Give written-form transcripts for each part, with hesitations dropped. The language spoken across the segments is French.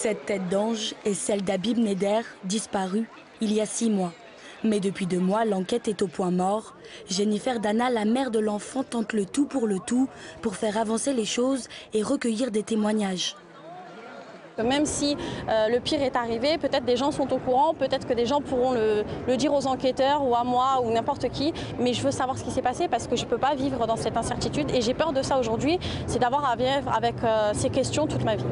Cette tête d'ange est celle d'Habib Neder, disparu il y a 6 mois. Mais depuis 2 mois, l'enquête est au point mort. Jennifer Dana, la mère de l'enfant, tente le tout pour faire avancer les choses et recueillir des témoignages. Même si le pire est arrivé, peut-être des gens sont au courant, peut-être que des gens pourront le dire aux enquêteurs ou à moi ou n'importe qui. Mais je veux savoir ce qui s'est passé parce que je ne peux pas vivre dans cette incertitude. Et j'ai peur de ça aujourd'hui, c'est d'avoir à vivre avec ces questions toute ma vie.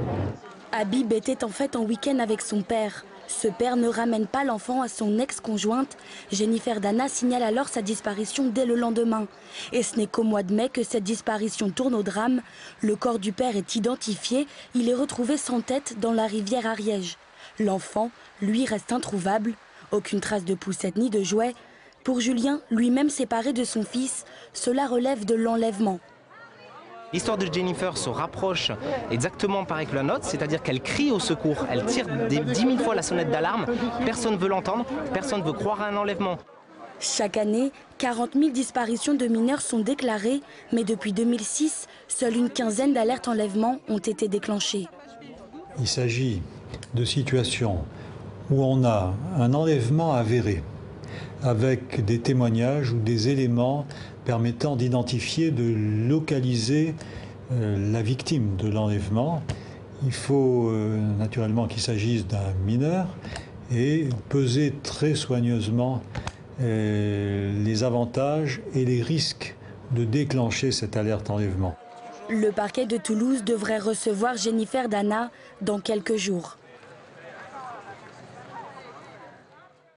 Habib était en fait en week-end avec son père. Ce père ne ramène pas l'enfant à son ex-conjointe. Jennifer Dana signale alors sa disparition dès le lendemain. Et ce n'est qu'au mois de mai que cette disparition tourne au drame. Le corps du père est identifié. Il est retrouvé sans tête dans la rivière Ariège. L'enfant, lui, reste introuvable. Aucune trace de poussette ni de jouet. Pour Julien, lui-même séparé de son fils, cela relève de l'enlèvement. L'histoire de Jennifer se rapproche exactement pareil que la nôtre, c'est-à-dire qu'elle crie au secours, elle tire 10 000 fois la sonnette d'alarme, personne ne veut l'entendre, personne ne veut croire à un enlèvement. Chaque année, 40 000 disparitions de mineurs sont déclarées, mais depuis 2006, seule une quinzaine d'alertes enlèvement ont été déclenchées. Il s'agit de situations où on a un enlèvement avéré, avec des témoignages ou des éléments permettant d'identifier, de localiser la victime de l'enlèvement. Il faut naturellement qu'il s'agisse d'un mineur et peser très soigneusement les avantages et les risques de déclencher cette alerte enlèvement. Le parquet de Toulouse devrait recevoir Jennifer Dana dans quelques jours.